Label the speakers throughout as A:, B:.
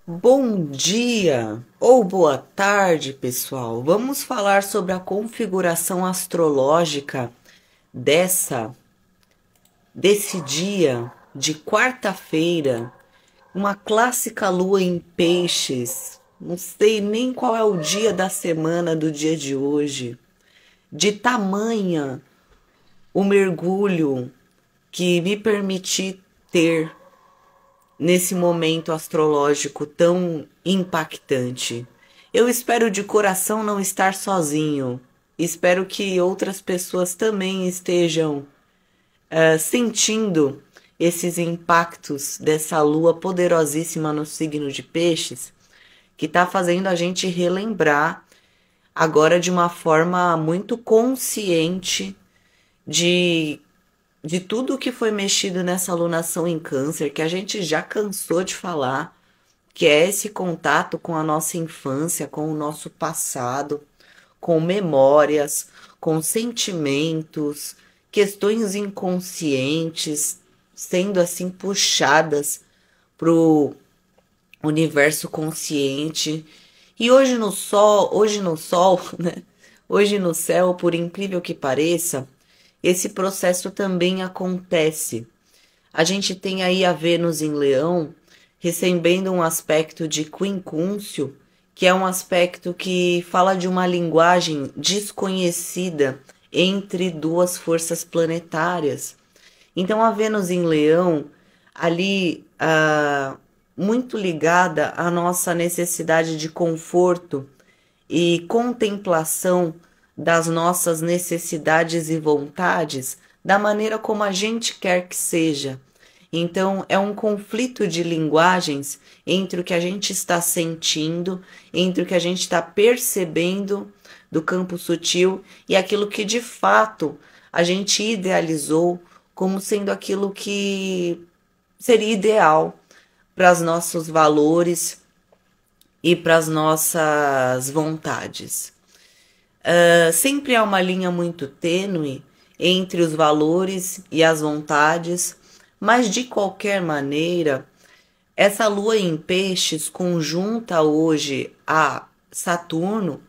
A: Bom dia ou boa tarde, pessoal. Vamos falar sobre a configuração astrológica dessa desse dia de quarta-feira, uma clássica lua em peixes. Não sei nem qual é o dia da semana do dia de hoje. De tamanha o mergulho que me permiti ter nesse momento astrológico tão impactante. Eu espero de coração não estar sozinho. Espero que outras pessoas também estejam sentindo esses impactos dessa lua poderosíssima no signo de Peixes, que está fazendo a gente relembrar agora de uma forma muito consciente de de tudo que foi mexido nessa alunação em Câncer, que a gente já cansou de falar, que é esse contato com a nossa infância, com o nosso passado, com memórias, com sentimentos, questões inconscientes sendo assim puxadas para o universo consciente. E hoje no sol, né? Hoje no céu, por incrível que pareça, esse processo também acontece. A gente tem aí a Vênus em Leão recebendo um aspecto de quincúncio, que é um aspecto que fala de uma linguagem desconhecida entre duas forças planetárias. Então a Vênus em Leão, ali muito ligada à nossa necessidade de conforto e contemplação das nossas necessidades e vontades da maneira como a gente quer que seja. Então, é um conflito de linguagens entre o que a gente está sentindo, entre o que a gente está percebendo do campo sutil e aquilo que de fato a gente idealizou como sendo aquilo que seria ideal para os nossos valores e para as nossas vontades. Sempre há uma linha muito tênue entre os valores e as vontades, mas de qualquer maneira, essa lua em peixes conjunta hoje a Saturno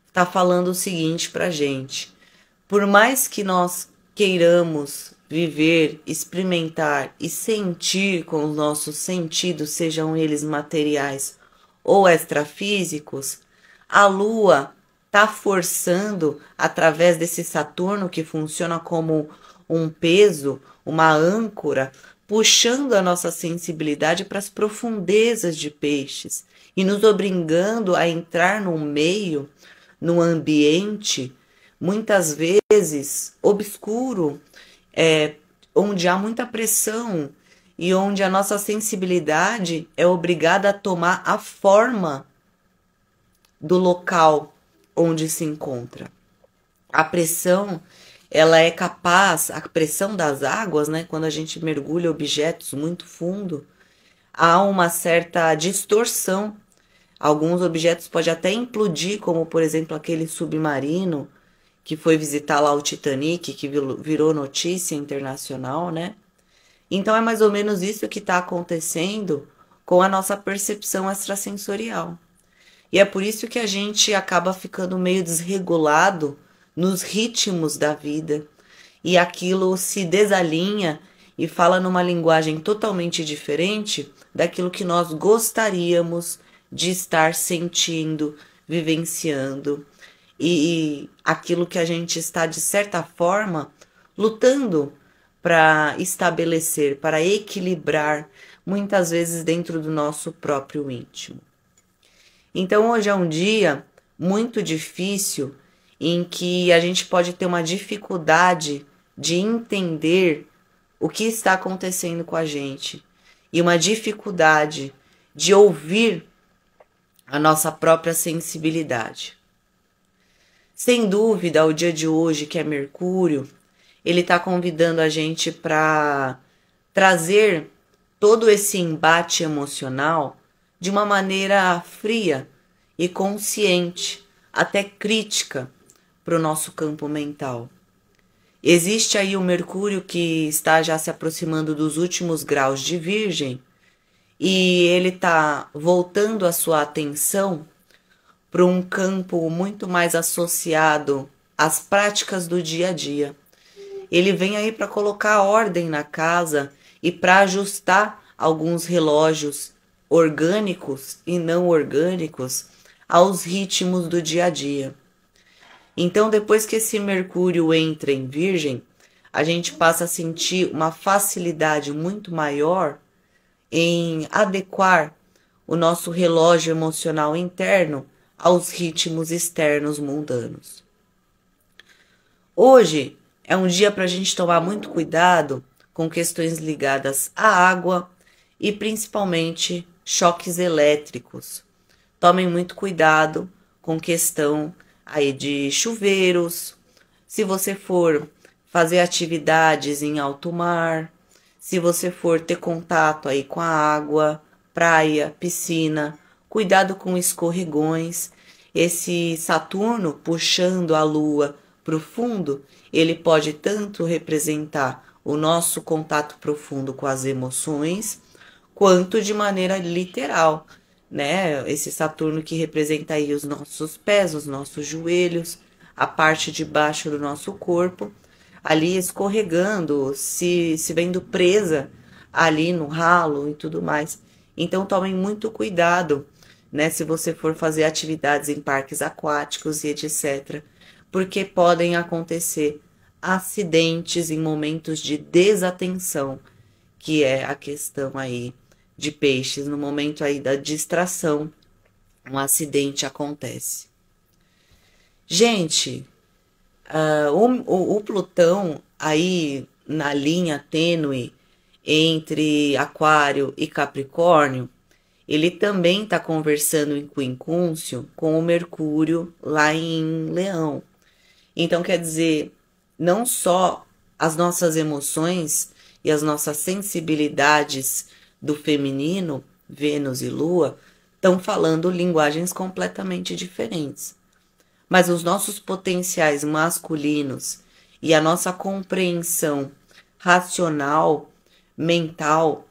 A: está falando o seguinte para gente: por mais que nós queiramos viver, experimentar e sentir com os nossos sentidos, sejam eles materiais ou extrafísicos, a lua está forçando, através desse Saturno que funciona como um peso, uma âncora, puxando a nossa sensibilidade para as profundezas de peixes e nos obrigando a entrar num meio, num ambiente, muitas vezes obscuro, onde há muita pressão e onde a nossa sensibilidade é obrigada a tomar a forma do local onde se encontra. A pressão, ela é capaz, a pressão das águas, né, quando a gente mergulha objetos muito fundo, há uma certa distorção. Alguns objetos podem até implodir, como por exemplo aquele submarino que foi visitar lá o Titanic, que virou notícia internacional, né? Então é mais ou menos isso que está acontecendo com a nossa percepção extrasensorial. E é por isso que a gente acaba ficando meio desregulado nos ritmos da vida e aquilo se desalinha e fala numa linguagem totalmente diferente daquilo que nós gostaríamos de estar sentindo, vivenciando e aquilo que a gente está, de certa forma, lutando para estabelecer, para equilibrar, muitas vezes dentro do nosso próprio íntimo. Então, hoje é um dia muito difícil em que a gente pode ter uma dificuldade de entender o que está acontecendo com a gente e uma dificuldade de ouvir a nossa própria sensibilidade. Sem dúvida, o dia de hoje, que é Mercúrio, ele está convidando a gente para trazer todo esse embate emocional de uma maneira fria e consciente, até crítica para o nosso campo mental. Existe aí o Mercúrio que está já se aproximando dos últimos graus de Virgem e ele está voltando a sua atenção para um campo muito mais associado às práticas do dia a dia. Ele vem aí para colocar ordem na casa e para ajustar alguns relógios orgânicos e não orgânicos aos ritmos do dia a dia. Então, depois que esse Mercúrio entra em Virgem, a gente passa a sentir uma facilidade muito maior em adequar o nosso relógio emocional interno aos ritmos externos mundanos. Hoje é um dia para a gente tomar muito cuidado com questões ligadas à água e principalmente choques elétricos. Tomem muito cuidado com questão aí de chuveiros, se você for fazer atividades em alto mar, se você for ter contato aí com a água, praia, piscina, cuidado com escorregões. Esse Saturno puxando a Lua para o fundo, ele pode tanto representar o nosso contato profundo com as emoções, quanto de maneira literal, né? Esse Saturno que representa aí os nossos pés, os nossos joelhos, a parte de baixo do nosso corpo, ali escorregando, se vendo presa ali no ralo e tudo mais. Então tomem muito cuidado, né? Se você for fazer atividades em parques aquáticos e etc., porque podem acontecer acidentes em momentos de desatenção, que é a questão aí de Peixes, no momento aí da distração, um acidente acontece. Gente, o Plutão aí na linha tênue entre Aquário e Capricórnio, ele também está conversando em quincúncio com o Mercúrio lá em Leão. Então, quer dizer, não só as nossas emoções e as nossas sensibilidades do feminino, Vênus e Lua, estão falando linguagens completamente diferentes. Mas os nossos potenciais masculinos e a nossa compreensão racional, mental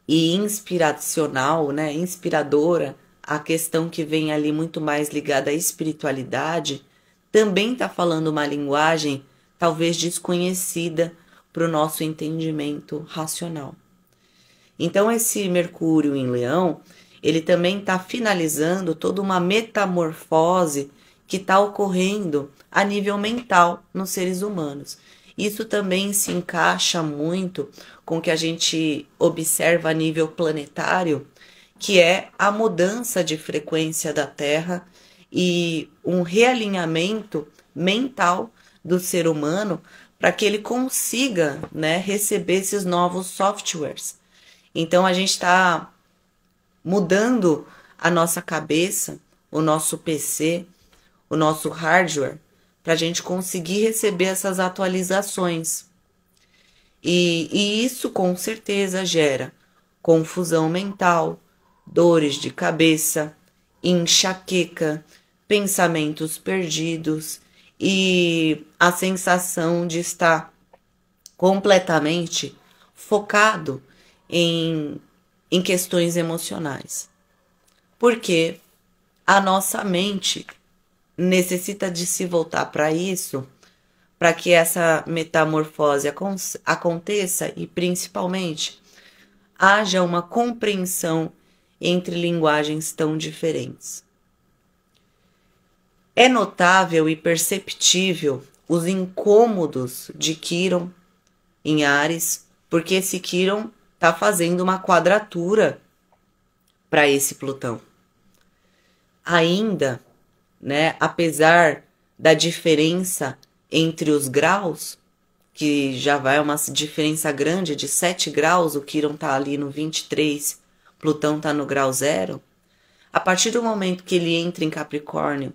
A: e inspiracional, né, inspiradora, a questão que vem ali muito mais ligada à espiritualidade, também está falando uma linguagem talvez desconhecida para o nosso entendimento racional. Então, esse Mercúrio em Leão, ele também está finalizando toda uma metamorfose que está ocorrendo a nível mental nos seres humanos. Isso também se encaixa muito com o que a gente observa a nível planetário, que é a mudança de frequência da Terra e um realinhamento mental do ser humano para que ele consiga, né, receber esses novos softwares. Então, a gente está mudando a nossa cabeça, o nosso PC, o nosso hardware, para a gente conseguir receber essas atualizações. E isso, com certeza, gera confusão mental, dores de cabeça, enxaqueca, pensamentos perdidos e a sensação de estar completamente focado em questões emocionais. Porque a nossa mente necessita de se voltar para isso, para que essa metamorfose aconteça e, principalmente, haja uma compreensão entre linguagens tão diferentes. É notável e perceptível os incômodos de Quirón em Áries, porque esse Quirón está fazendo uma quadratura para esse Plutão. Ainda, né, apesar da diferença entre os graus, que já vai uma diferença grande de 7 graus, o Quirón está ali no 23, Plutão está no grau 0, a partir do momento que ele entra em Capricórnio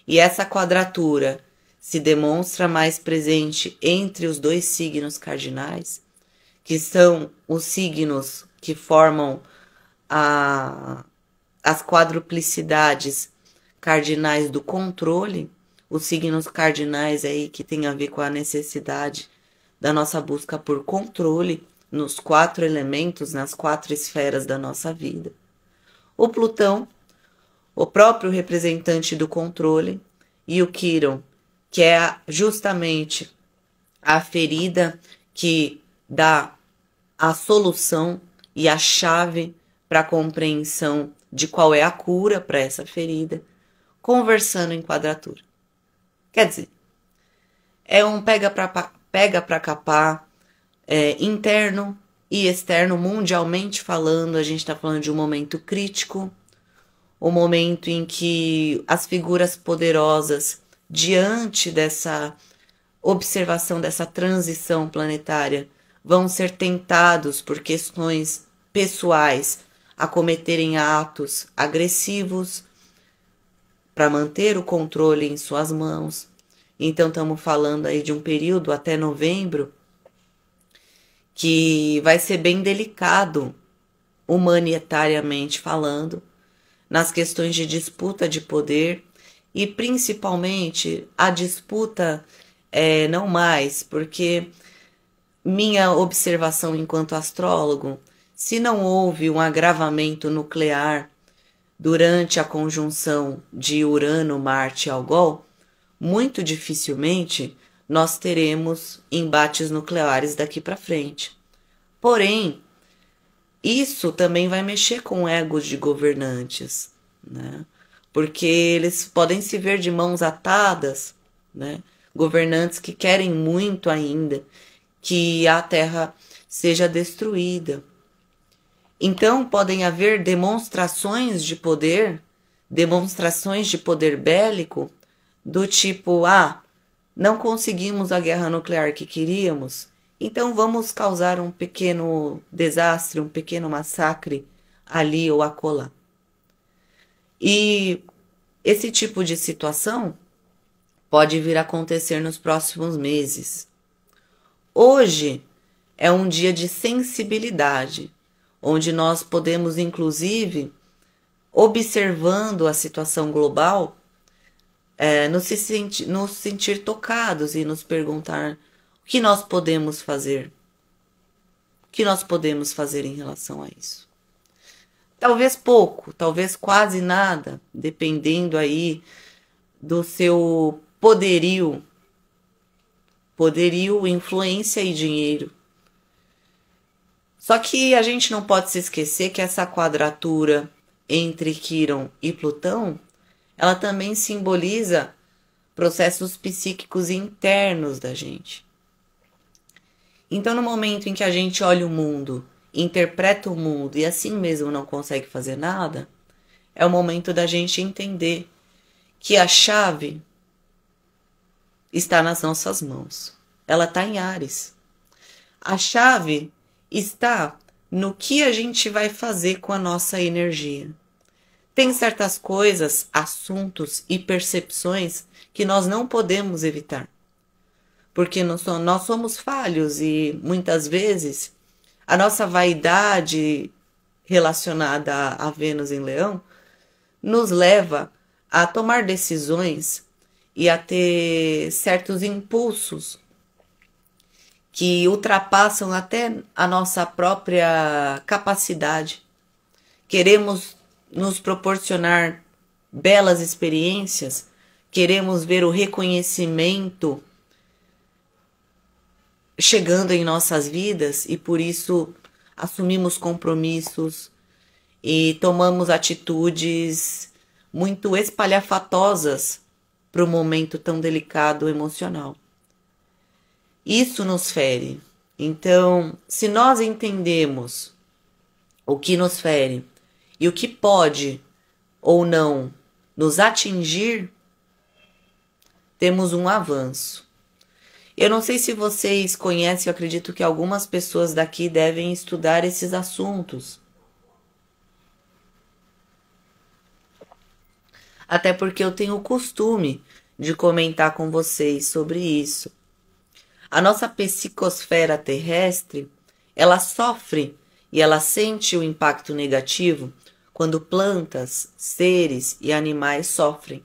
A: e essa quadratura se demonstra mais presente entre os dois signos cardinais, que são os signos que formam as quadruplicidades cardinais do controle, os signos cardinais aí que tem a ver com a necessidade da nossa busca por controle nos 4 elementos, nas 4 esferas da nossa vida. O Plutão, o próprio representante do controle, e o Quirón, que é justamente a ferida que dá a solução e a chave para a compreensão de qual é a cura para essa ferida, conversando em quadratura. Quer dizer, é um pega para capar, interno e externo, mundialmente falando. A gente está falando de um momento crítico, o momento em que as figuras poderosas, diante dessa observação, dessa transição planetária, vão ser tentados por questões pessoais a cometerem atos agressivos para manter o controle em suas mãos. Então estamos falando aí de um período até novembro que vai ser bem delicado, humanitariamente falando, nas questões de disputa de poder e principalmente a disputa não mais, porque minha observação enquanto astrólogo, se não houve um agravamento nuclear durante a conjunção de Urano, Marte e Algol, muito dificilmente nós teremos embates nucleares daqui para frente. Porém, isso também vai mexer com egos de governantes, né? Porque eles podem se ver de mãos atadas, né? Governantes que querem muito ainda que a Terra seja destruída. Então, podem haver demonstrações de poder bélico, do tipo, não conseguimos a guerra nuclear que queríamos, então vamos causar um pequeno desastre, um pequeno massacre ali ou acolá. E esse tipo de situação pode vir a acontecer nos próximos meses. Hoje é um dia de sensibilidade, onde nós podemos, inclusive, observando a situação global, nos sentir tocados e nos perguntar o que nós podemos fazer. O que nós podemos fazer em relação a isso? Talvez pouco, talvez quase nada, dependendo aí do seu poderio, influência e dinheiro. Só que a gente não pode se esquecer que essa quadratura entre Quirón e Plutão, ela também simboliza processos psíquicos internos da gente. Então, no momento em que a gente olha o mundo, interpreta o mundo e assim mesmo não consegue fazer nada, é o momento da gente entender que a chave está nas nossas mãos. Ela está em Áries. A chave está no que a gente vai fazer com a nossa energia. Tem certas coisas, assuntos e percepções que nós não podemos evitar. Porque nós somos falhos e muitas vezes a nossa vaidade relacionada a Vênus em Leão nos leva a tomar decisões e a ter certos impulsos que ultrapassam até a nossa própria capacidade. Queremos nos proporcionar belas experiências, queremos ver o reconhecimento chegando em nossas vidas e por isso assumimos compromissos e tomamos atitudes muito espalhafatosas para um momento tão delicado emocional. Isso nos fere. Então, se nós entendemos o que nos fere e o que pode ou não nos atingir, temos um avanço. Eu não sei se vocês conhecem, eu acredito que algumas pessoas daqui devem estudar esses assuntos. Até porque eu tenho o costume de comentar com vocês sobre isso. A nossa psicosfera terrestre, ela sofre e ela sente o impacto negativo quando plantas, seres e animais sofrem.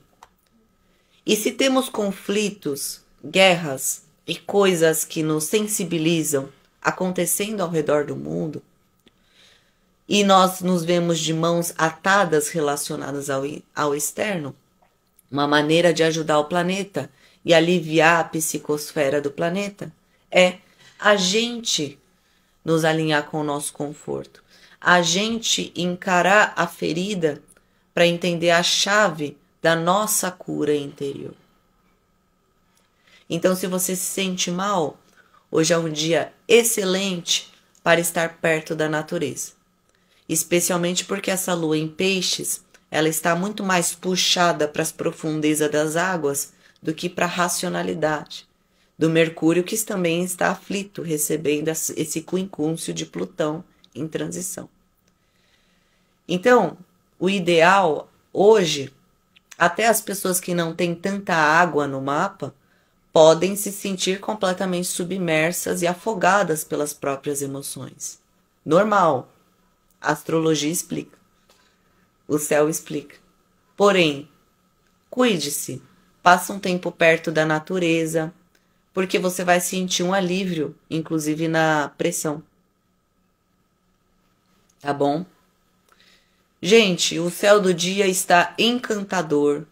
A: E se temos conflitos, guerras e coisas que nos sensibilizam acontecendo ao redor do mundo, e nós nos vemos de mãos atadas relacionadas ao externo, uma maneira de ajudar o planeta e aliviar a psicosfera do planeta é a gente nos alinhar com o nosso conforto, a gente encarar a ferida para entender a chave da nossa cura interior. Então, se você se sente mal, hoje é um dia excelente para estar perto da natureza. Especialmente porque essa lua em peixes, ela está muito mais puxada para as profundezas das águas do que para a racionalidade. Do Mercúrio, que também está aflito, recebendo esse quincúncio de Plutão em transição. Então, o ideal hoje, até as pessoas que não têm tanta água no mapa, podem se sentir completamente submersas e afogadas pelas próprias emoções. Normal. A astrologia explica. O céu explica. Porém, cuide-se. Passa um tempo perto da natureza, porque você vai sentir um alívio, inclusive na pressão. Tá bom? Gente, o céu do dia está encantador,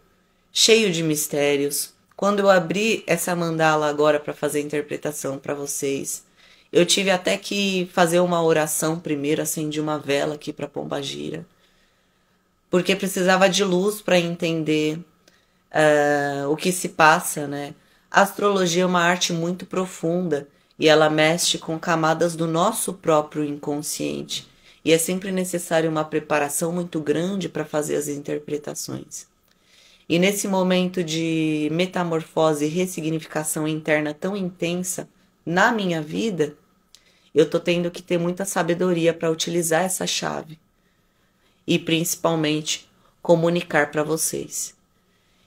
A: cheio de mistérios. Quando eu abri essa mandala agora para fazer a interpretação para vocês, eu tive até que fazer uma oração primeiro, acendi uma vela aqui para Pombagira, porque precisava de luz para entender o que se passa, né? A astrologia é uma arte muito profunda e ela mexe com camadas do nosso próprio inconsciente. E é sempre necessário uma preparação muito grande para fazer as interpretações. E nesse momento de metamorfose e ressignificação interna tão intensa na minha vida, eu tô tendo que ter muita sabedoria para utilizar essa chave. E principalmente comunicar para vocês.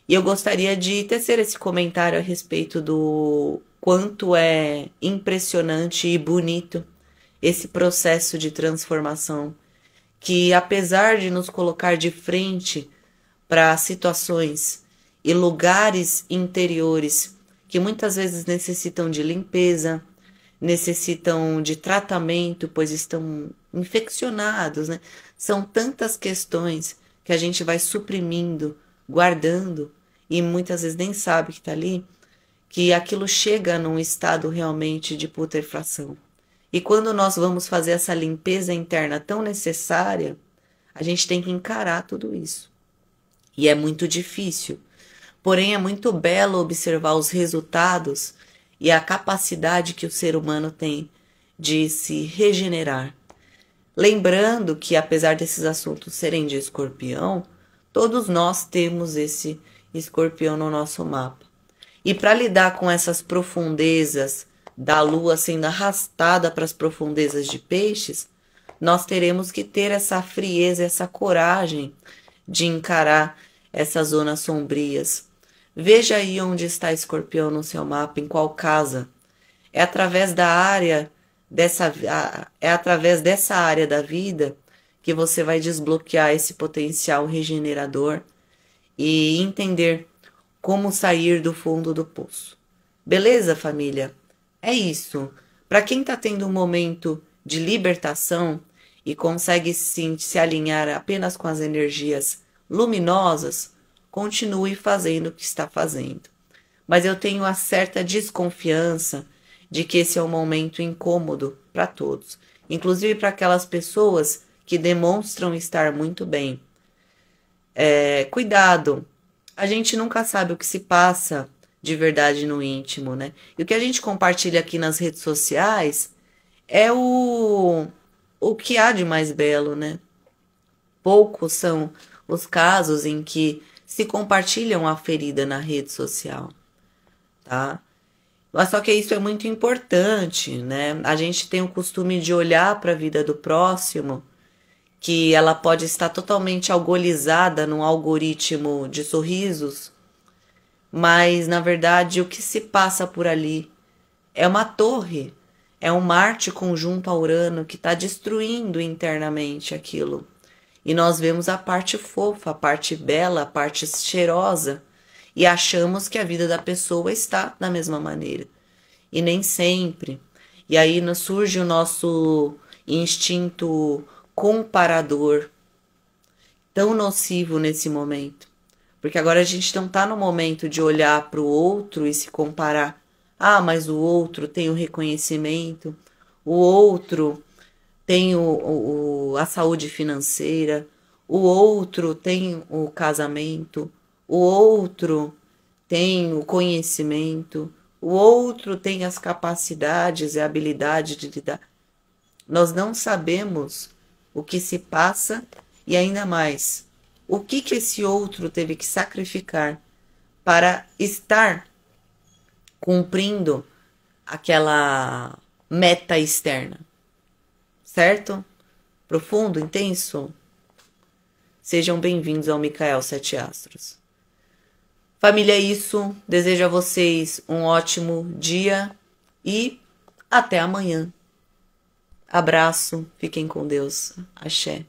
A: E eu gostaria de tecer esse comentário a respeito do quanto é impressionante e bonito esse processo de transformação, que apesar de nos colocar de frente para situações e lugares interiores que muitas vezes necessitam de limpeza, necessitam de tratamento, pois estão infeccionados, né? São tantas questões que a gente vai suprimindo, guardando, e muitas vezes nem sabe que está ali, que aquilo chega num estado realmente de putrefação. E quando nós vamos fazer essa limpeza interna tão necessária, a gente tem que encarar tudo isso. E é muito difícil. Porém, é muito belo observar os resultados e a capacidade que o ser humano tem de se regenerar. Lembrando que, apesar desses assuntos serem de escorpião, todos nós temos esse escorpião no nosso mapa. E para lidar com essas profundezas da lua sendo arrastada para as profundezas de peixes, nós teremos que ter essa frieza, essa coragem de encarar essas zonas sombrias. Veja aí onde está escorpião no seu mapa, em qual casa. É através da área dessa área da vida que você vai desbloquear esse potencial regenerador e entender como sair do fundo do poço. Beleza, família? É isso. Para quem está tendo um momento de libertação e consegue se alinhar apenas com as energias luminosas, continue fazendo o que está fazendo. Mas eu tenho a certa desconfiança de que esse é um momento incômodo para todos, inclusive para aquelas pessoas que demonstram estar muito bem. Cuidado, a gente nunca sabe o que se passa de verdade no íntimo, né? E o que a gente compartilha aqui nas redes sociais é o que há de mais belo, né? Poucos são os casos em que se compartilham a ferida na rede social, tá? Mas só que isso é muito importante, né? A gente tem o costume de olhar para a vida do próximo, que ela pode estar totalmente algoolizada num algoritmo de sorrisos, mas na verdade o que se passa por ali é uma torre, é um Marte conjunto a Urano que está destruindo internamente aquilo. E nós vemos a parte fofa, a parte bela, a parte cheirosa, e achamos que a vida da pessoa está da mesma maneira. E nem sempre. E aí surge o nosso instinto comparador, tão nocivo nesse momento. Porque agora a gente não está no momento de olhar para o outro e se comparar. Ah, mas o outro tem o reconhecimento, o outro tem a saúde financeira, o outro tem o casamento, o outro tem o conhecimento, o outro tem as capacidades e a habilidade de lidar. Nós não sabemos o que se passa e ainda mais o que esse outro teve que sacrificar para estar cumprindo aquela meta externa, certo? Profundo, intenso? Sejam bem-vindos ao Micael Sete Astros. Família, é isso. Desejo a vocês um ótimo dia e até amanhã. Abraço, fiquem com Deus. Axé.